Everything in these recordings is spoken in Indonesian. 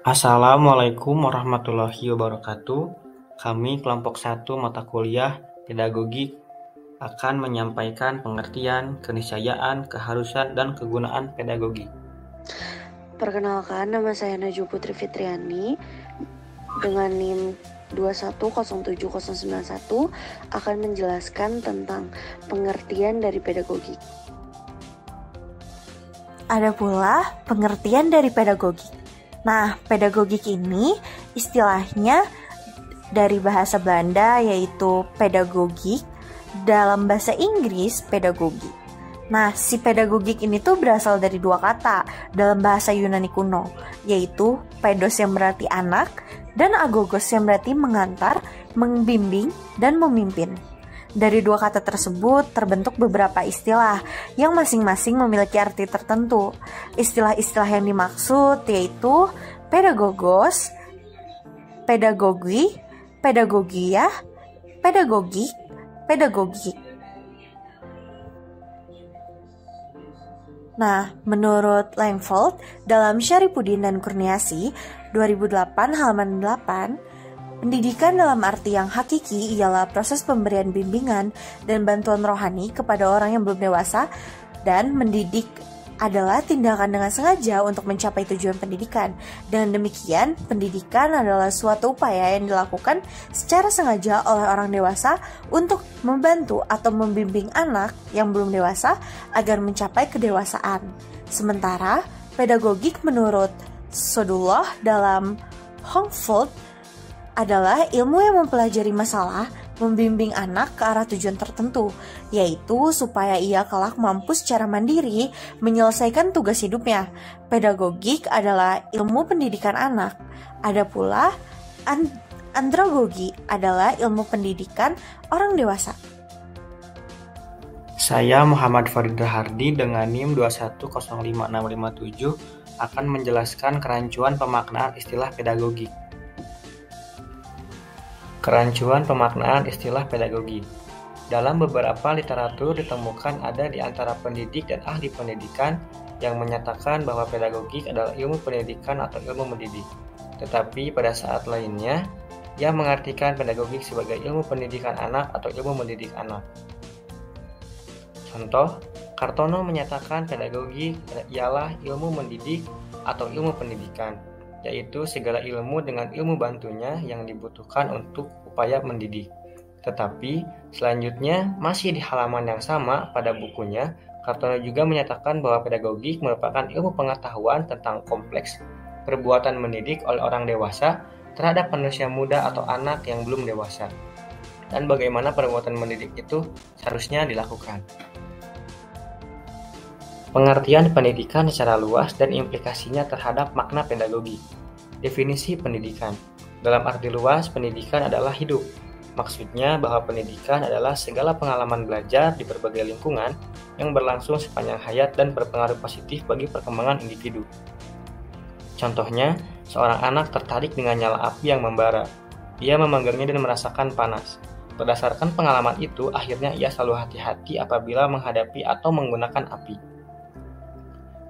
Assalamualaikum warahmatullahi wabarakatuh. Kami kelompok 1 mata kuliah Pedagogi akan menyampaikan pengertian, keniscayaan, keharusan, dan kegunaan pedagogi. Perkenalkan, nama saya Najwa Putri Fitriani dengan NIM 2107091 akan menjelaskan tentang pengertian dari pedagogi. Ada pula pengertian dari pedagogik. Nah, pedagogik ini istilahnya dari bahasa Belanda yaitu pedagogik, dalam bahasa Inggris pedagogi. Nah, si pedagogik ini tuh berasal dari dua kata dalam bahasa Yunani kuno, yaitu pedos yang berarti anak dan agogos yang berarti mengantar, membimbing, dan memimpin. Dari dua kata tersebut terbentuk beberapa istilah yang masing-masing memiliki arti tertentu. Istilah-istilah yang dimaksud yaitu pedagogos, pedagogi, pedagogia, pedagogik, pedagogik. Nah, menurut Langford dalam Syarifudin dan Kurniasi 2008 halaman 8, pendidikan dalam arti yang hakiki ialah proses pemberian bimbingan dan bantuan rohani kepada orang yang belum dewasa, dan mendidik adalah tindakan dengan sengaja untuk mencapai tujuan pendidikan. Dengan demikian, pendidikan adalah suatu upaya yang dilakukan secara sengaja oleh orang dewasa untuk membantu atau membimbing anak yang belum dewasa agar mencapai kedewasaan. Sementara, pedagogik menurut Sodullah dalam Hongfold adalah ilmu yang mempelajari masalah, membimbing anak ke arah tujuan tertentu, yaitu supaya ia kelak mampu secara mandiri menyelesaikan tugas hidupnya. Pedagogik adalah ilmu pendidikan anak. Ada pula andragogi adalah ilmu pendidikan orang dewasa. Saya Muhammad Farid Rahardi dengan NIM 2105657 akan menjelaskan kerancuan pemaknaan istilah pedagogik. Kerancuan pemaknaan istilah pedagogi. Dalam beberapa literatur ditemukan ada di antara pendidik dan ahli pendidikan yang menyatakan bahwa pedagogik adalah ilmu pendidikan atau ilmu mendidik. Tetapi pada saat lainnya, ia mengartikan pedagogik sebagai ilmu pendidikan anak atau ilmu mendidik anak. Contoh, Kartono menyatakan pedagogik ialah ilmu mendidik atau ilmu pendidikan, yaitu segala ilmu dengan ilmu bantunya yang dibutuhkan untuk upaya mendidik. Tetapi, selanjutnya, masih di halaman yang sama pada bukunya, Kartono juga menyatakan bahwa pedagogik merupakan ilmu pengetahuan tentang kompleks perbuatan mendidik oleh orang dewasa terhadap manusia muda atau anak yang belum dewasa, dan bagaimana perbuatan mendidik itu seharusnya dilakukan. Pengertian pendidikan secara luas dan implikasinya terhadap makna pedagogi. Definisi pendidikan. Dalam arti luas, pendidikan adalah hidup. Maksudnya bahwa pendidikan adalah segala pengalaman belajar di berbagai lingkungan yang berlangsung sepanjang hayat dan berpengaruh positif bagi perkembangan individu. Contohnya, seorang anak tertarik dengan nyala api yang membara. Ia memanggangnya dan merasakan panas. Berdasarkan pengalaman itu, akhirnya ia selalu hati-hati apabila menghadapi atau menggunakan api.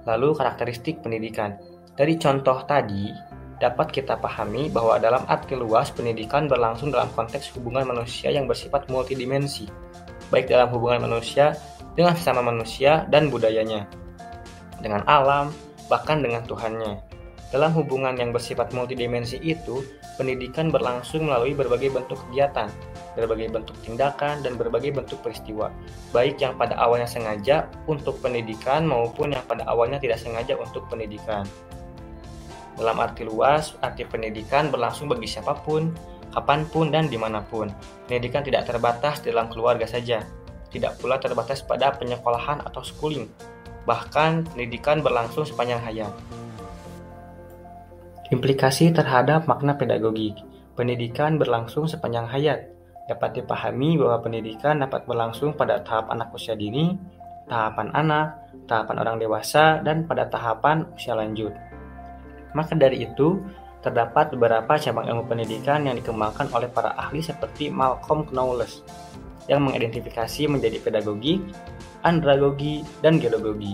Lalu karakteristik pendidikan. Dari contoh tadi, dapat kita pahami bahwa dalam arti luas pendidikan berlangsung dalam konteks hubungan manusia yang bersifat multidimensi, baik dalam hubungan manusia dengan sesama manusia dan budayanya, dengan alam, bahkan dengan Tuhannya. Dalam hubungan yang bersifat multidimensi itu, pendidikan berlangsung melalui berbagai bentuk kegiatan, berbagai bentuk tindakan, dan berbagai bentuk peristiwa, baik yang pada awalnya sengaja untuk pendidikan maupun yang pada awalnya tidak sengaja untuk pendidikan. Dalam arti luas, arti pendidikan berlangsung bagi siapapun, kapanpun, dan dimanapun. Pendidikan tidak terbatas dalam keluarga saja, tidak pula terbatas pada penyekolahan atau schooling. Bahkan, pendidikan berlangsung sepanjang hayat. Implikasi terhadap makna pedagogik. Pendidikan berlangsung sepanjang hayat. Dapat dipahami bahwa pendidikan dapat berlangsung pada tahap anak usia dini, tahapan anak, tahapan orang dewasa, dan pada tahapan usia lanjut. Maka dari itu, terdapat beberapa cabang ilmu pendidikan yang dikembangkan oleh para ahli seperti Malcolm Knowles yang mengidentifikasi menjadi pedagogi, andragogi, dan gerogogi.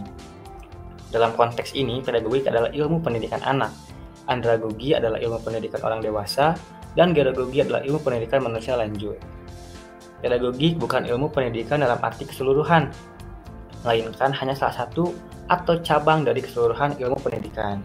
Dalam konteks ini, pedagogik adalah ilmu pendidikan anak, Andragogi adalah ilmu pendidikan orang dewasa, dan gerogogi adalah ilmu pendidikan manusia lanjut. Pedagogik bukan ilmu pendidikan dalam arti keseluruhan, melainkan hanya salah satu atau cabang dari keseluruhan ilmu pendidikan.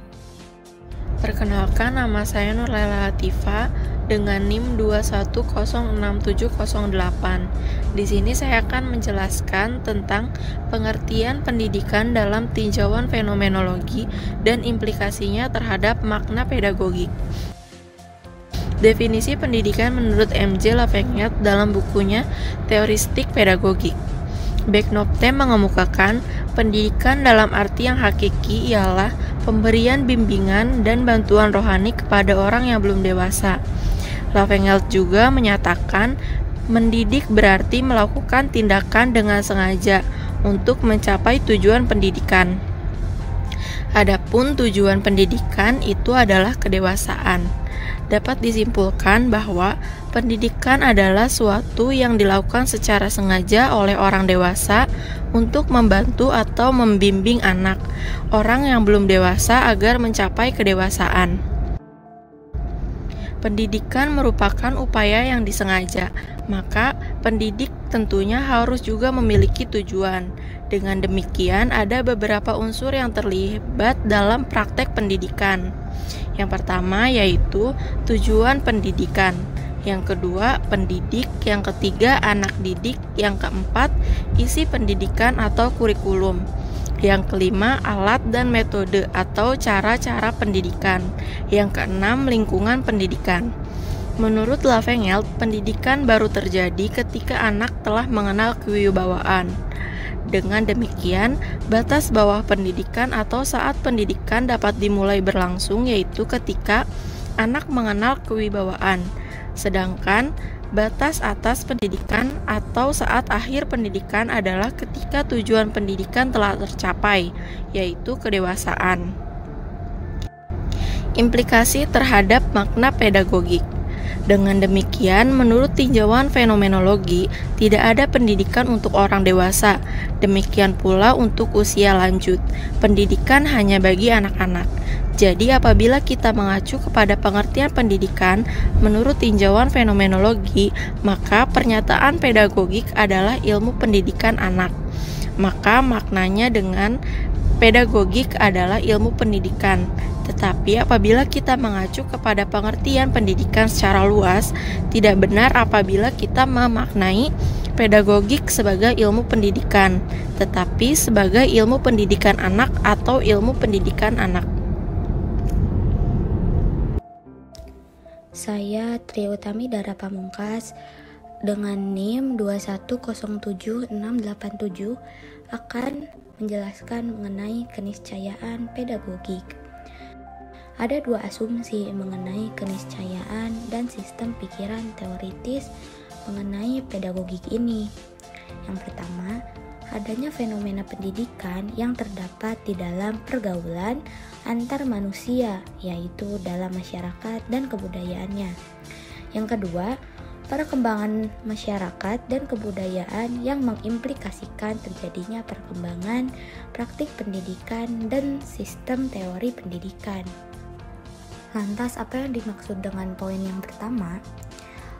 Perkenalkan, nama saya Nurlela Latifa dengan NIM 2106708. Di sini saya akan menjelaskan tentang pengertian pendidikan dalam tinjauan fenomenologi dan implikasinya terhadap makna pedagogik. Definisi pendidikan menurut M.J. Lafayette dalam bukunya Teoristik Pedagogik. Becknopte mengemukakan pendidikan dalam arti yang hakiki ialah pemberian bimbingan dan bantuan rohani kepada orang yang belum dewasa. Lafayette juga menyatakan mendidik berarti melakukan tindakan dengan sengaja untuk mencapai tujuan pendidikan. Adapun tujuan pendidikan itu adalah kedewasaan. Dapat disimpulkan bahwa pendidikan adalah suatu yang dilakukan secara sengaja oleh orang dewasa untuk membantu atau membimbing anak, orang yang belum dewasa agar mencapai kedewasaan. Pendidikan merupakan upaya yang disengaja, maka pendidik tentunya harus juga memiliki tujuan. Dengan demikian, ada beberapa unsur yang terlibat dalam praktek pendidikan. Yang pertama yaitu tujuan pendidikan, yang kedua pendidik, yang ketiga anak didik, yang keempat isi pendidikan atau kurikulum, yang kelima alat dan metode atau cara-cara pendidikan, yang keenam lingkungan pendidikan. Menurut Lafayette, pendidikan baru terjadi ketika anak telah mengenal kewibawaan. Dengan demikian, batas bawah pendidikan atau saat pendidikan dapat dimulai berlangsung yaitu ketika anak mengenal kewibawaan. Sedangkan batas atas pendidikan atau saat akhir pendidikan adalah ketika tujuan pendidikan telah tercapai, yaitu kedewasaan. Implikasi terhadap makna pedagogik. Dengan demikian, menurut tinjauan fenomenologi, tidak ada pendidikan untuk orang dewasa. Demikian pula untuk usia lanjut. Pendidikan hanya bagi anak-anak. Jadi, apabila kita mengacu kepada pengertian pendidikan menurut tinjauan fenomenologi, maka pernyataan pedagogik adalah ilmu pendidikan anak. Maka maknanya dengan pedagogik adalah ilmu pendidikan. Tetapi apabila kita mengacu kepada pengertian pendidikan secara luas, tidak benar apabila kita memaknai pedagogik sebagai ilmu pendidikan, tetapi sebagai ilmu pendidikan anak atau ilmu pendidikan anak. Saya Tri Utami Dara Pamungkas dengan NIM 2107687 akan menjelaskan mengenai keniscayaan pedagogik. Ada dua asumsi mengenai keniscayaan dan sistem pikiran teoritis mengenai pedagogik ini. Yang pertama, adanya fenomena pendidikan yang terdapat di dalam pergaulan antar manusia, yaitu dalam masyarakat dan kebudayaannya. Yang kedua, perkembangan masyarakat dan kebudayaan yang mengimplikasikan terjadinya perkembangan praktik pendidikan dan sistem teori pendidikan. Lantas, apa yang dimaksud dengan poin yang pertama?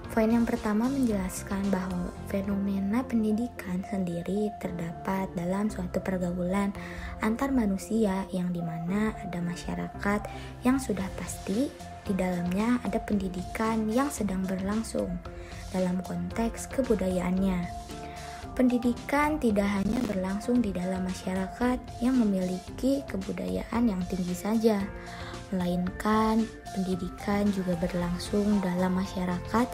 Poin yang pertama menjelaskan bahwa fenomena pendidikan sendiri terdapat dalam suatu pergaulan antar manusia yang dimana ada masyarakat yang sudah pasti di dalamnya ada pendidikan yang sedang berlangsung dalam konteks kebudayaannya. Pendidikan tidak hanya berlangsung di dalam masyarakat yang memiliki kebudayaan yang tinggi saja, melainkan pendidikan juga berlangsung dalam masyarakat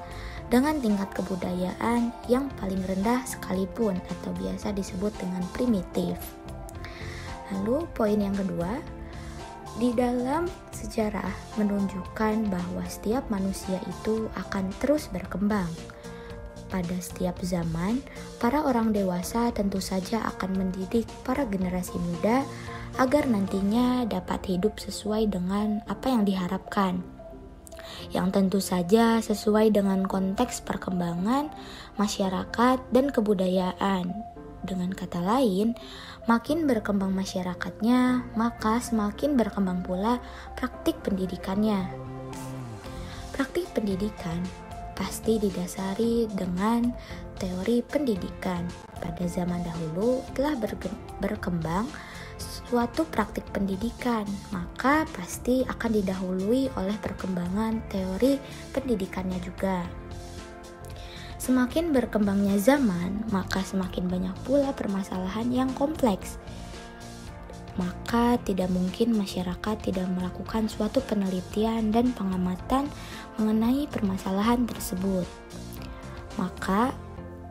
dengan tingkat kebudayaan yang paling rendah sekalipun atau biasa disebut dengan primitif. Lalu poin yang kedua, di dalam sejarah menunjukkan bahwa setiap manusia itu akan terus berkembang. Pada setiap zaman, para orang dewasa tentu saja akan mendidik para generasi muda agar nantinya dapat hidup sesuai dengan apa yang diharapkan, yang tentu saja sesuai dengan konteks perkembangan masyarakat dan kebudayaan. Dengan kata lain, Makin berkembang masyarakatnya, maka semakin berkembang pula praktik pendidikannya. Praktik pendidikan pasti didasari dengan teori pendidikan. Pada zaman dahulu telah berkembang suatu praktik pendidikan, maka pasti akan didahului oleh perkembangan teori pendidikannya juga. Semakin berkembangnya zaman, maka semakin banyak pula permasalahan yang kompleks. Maka tidak mungkin masyarakat tidak melakukan suatu penelitian dan pengamatan mengenai permasalahan tersebut. Maka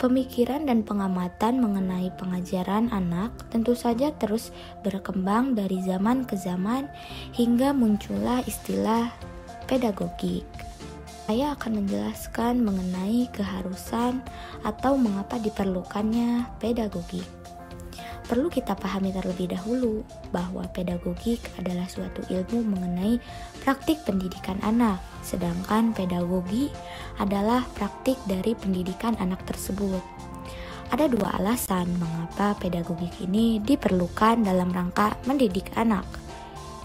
pemikiran dan pengamatan mengenai pengajaran anak tentu saja terus berkembang dari zaman ke zaman hingga muncullah istilah pedagogik. Saya akan menjelaskan mengenai keharusan atau mengapa diperlukannya pedagogik. Perlu kita pahami terlebih dahulu bahwa pedagogik adalah suatu ilmu mengenai praktik pendidikan anak, sedangkan pedagogi adalah praktik dari pendidikan anak tersebut. Ada dua alasan mengapa pedagogik ini diperlukan dalam rangka mendidik anak.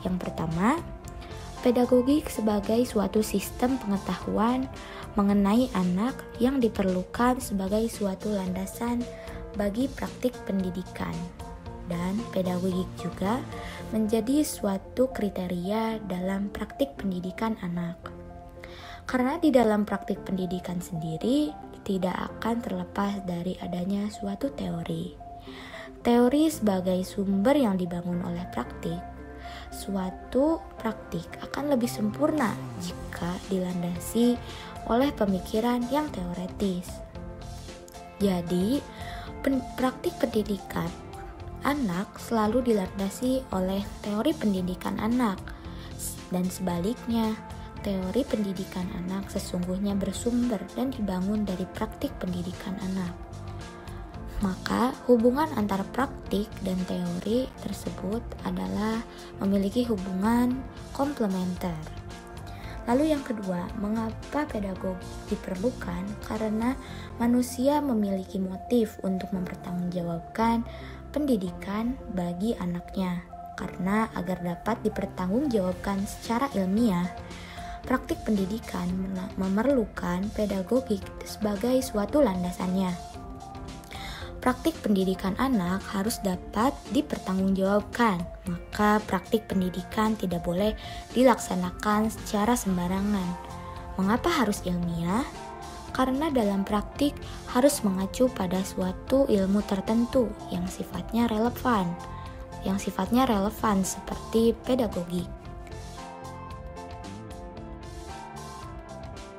Yang pertama, pedagogik sebagai suatu sistem pengetahuan mengenai anak yang diperlukan sebagai suatu landasan bagi praktik pendidikan. Dan pedagogik juga menjadi suatu kriteria dalam praktik pendidikan anak. Karena di dalam praktik pendidikan sendiri tidak akan terlepas dari adanya suatu teori. Teori sebagai sumber yang dibangun oleh praktik. Suatu praktik akan lebih sempurna jika dilandasi oleh pemikiran yang teoretis. Jadi, praktik pendidikan anak selalu dilandasi oleh teori pendidikan anak, dan sebaliknya, teori pendidikan anak sesungguhnya bersumber dan dibangun dari praktik pendidikan anak. Maka hubungan antara praktik dan teori tersebut adalah memiliki hubungan komplementer. Lalu yang kedua, mengapa pedagogi diperlukan? Karena manusia memiliki motif untuk mempertanggungjawabkan pendidikan bagi anaknya. Karena agar dapat dipertanggungjawabkan secara ilmiah, praktik pendidikan memerlukan pedagogik sebagai suatu landasannya. Praktik pendidikan anak harus dapat dipertanggungjawabkan, maka praktik pendidikan tidak boleh dilaksanakan secara sembarangan. Mengapa harus ilmiah? Karena dalam praktik harus mengacu pada suatu ilmu tertentu yang sifatnya relevan seperti pedagogik.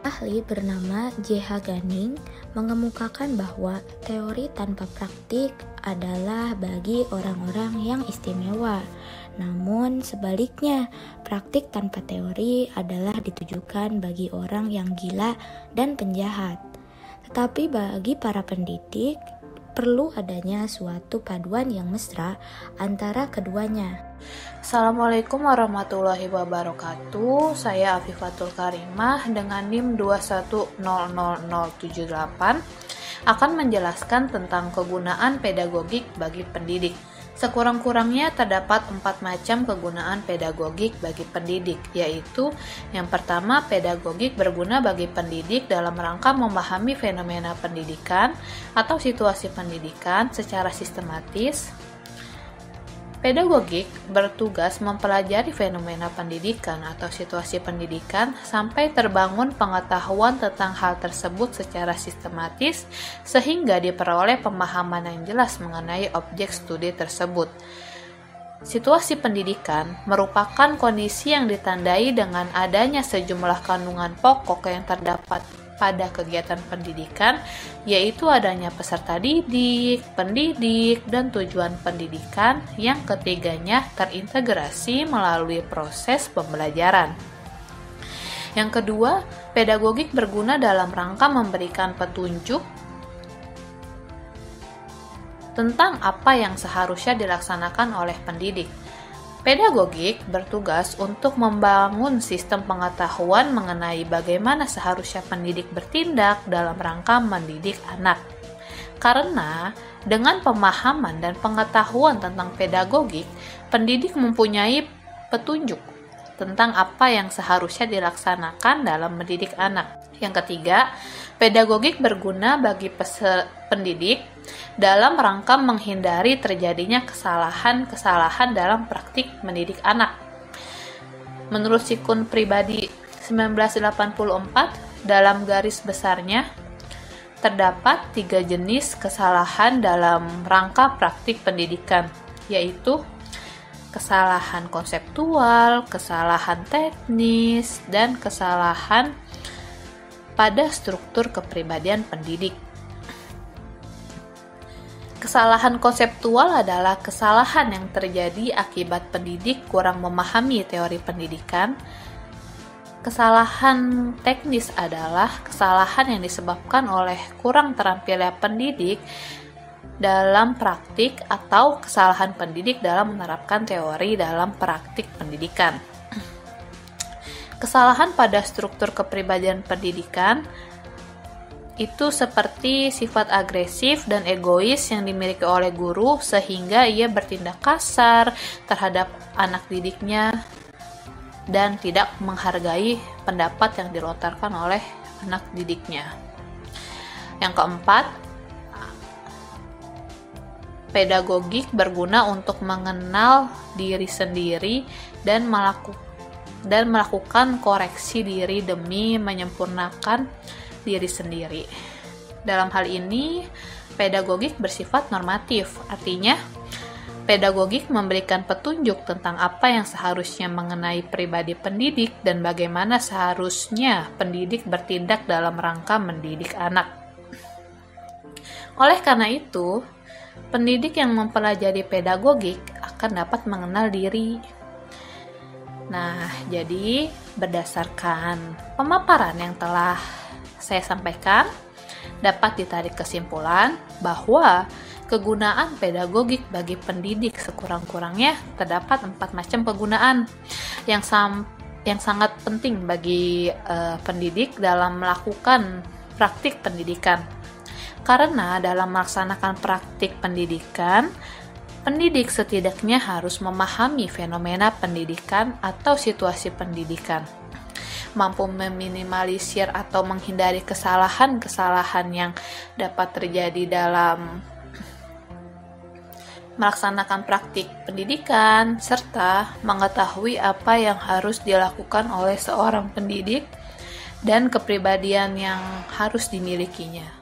Ahli bernama J.H. Gunning mengemukakan bahwa teori tanpa praktik adalah bagi orang-orang yang istimewa. Namun sebaliknya, praktik tanpa teori adalah ditujukan bagi orang yang gila dan penjahat. Tetapi bagi para pendidik, perlu adanya suatu paduan yang mesra antara keduanya. Assalamualaikum warahmatullahi wabarakatuh. Saya Afifatul Karimah dengan NIM 2100078 akan menjelaskan tentang kegunaan pedagogik bagi pendidik. Sekurang-kurangnya terdapat 4 macam kegunaan pedagogik bagi pendidik, yaitu yang pertama, pedagogik berguna bagi pendidik dalam rangka memahami fenomena pendidikan atau situasi pendidikan secara sistematis. Pedagogik bertugas mempelajari fenomena pendidikan atau situasi pendidikan sampai terbangun pengetahuan tentang hal tersebut secara sistematis sehingga diperoleh pemahaman yang jelas mengenai objek studi tersebut. Situasi pendidikan merupakan kondisi yang ditandai dengan adanya sejumlah kandungan pokok yang terdapat pada kegiatan pendidikan, yaitu adanya peserta didik, pendidik, dan tujuan pendidikan yang ketiganya terintegrasi melalui proses pembelajaran. Yang kedua, pedagogik berguna dalam rangka memberikan petunjuk tentang apa yang seharusnya dilaksanakan oleh pendidik. Pedagogik bertugas untuk membangun sistem pengetahuan mengenai bagaimana seharusnya pendidik bertindak dalam rangka mendidik anak. Karena dengan pemahaman dan pengetahuan tentang pedagogik, pendidik mempunyai petunjuk tentang apa yang seharusnya dilaksanakan dalam mendidik anak. Yang ketiga, pedagogik berguna bagi pendidik dalam rangka menghindari terjadinya kesalahan-kesalahan dalam praktik mendidik anak. Menurut Sikun Pribadi 1984, dalam garis besarnya, terdapat 3 jenis kesalahan dalam rangka praktik pendidikan, yaitu kesalahan konseptual, kesalahan teknis, dan kesalahan pada struktur kepribadian pendidik. Kesalahan konseptual adalah kesalahan yang terjadi akibat pendidik kurang memahami teori pendidikan. Kesalahan teknis adalah kesalahan yang disebabkan oleh kurang terampilnya pendidik dalam praktik atau kesalahan pendidik dalam menerapkan teori dalam praktik pendidikan. Kesalahan pada struktur kepribadian pendidikan itu seperti sifat agresif dan egois yang dimiliki oleh guru sehingga ia bertindak kasar terhadap anak didiknya dan tidak menghargai pendapat yang dilontarkan oleh anak didiknya. Yang keempat, pedagogik berguna untuk mengenal diri sendiri dan melakukan koreksi diri demi menyempurnakan diri sendiri. Dalam hal ini, pedagogik bersifat normatif, artinya pedagogik memberikan petunjuk tentang apa yang seharusnya mengenai pribadi pendidik dan bagaimana seharusnya pendidik bertindak dalam rangka mendidik anak. Oleh karena itu, pendidik yang mempelajari pedagogik akan dapat mengenal diri. Nah, jadi berdasarkan pemaparan yang telah saya sampaikan, dapat ditarik kesimpulan bahwa kegunaan pedagogik bagi pendidik sekurang-kurangnya terdapat 4 macam penggunaan yang sangat penting bagi pendidik dalam melakukan praktik pendidikan. Karena dalam melaksanakan praktik pendidikan, pendidik setidaknya harus memahami fenomena pendidikan atau situasi pendidikan, mampu meminimalisir atau menghindari kesalahan-kesalahan yang dapat terjadi dalam melaksanakan praktik pendidikan, serta mengetahui apa yang harus dilakukan oleh seorang pendidik dan kepribadian yang harus dimilikinya.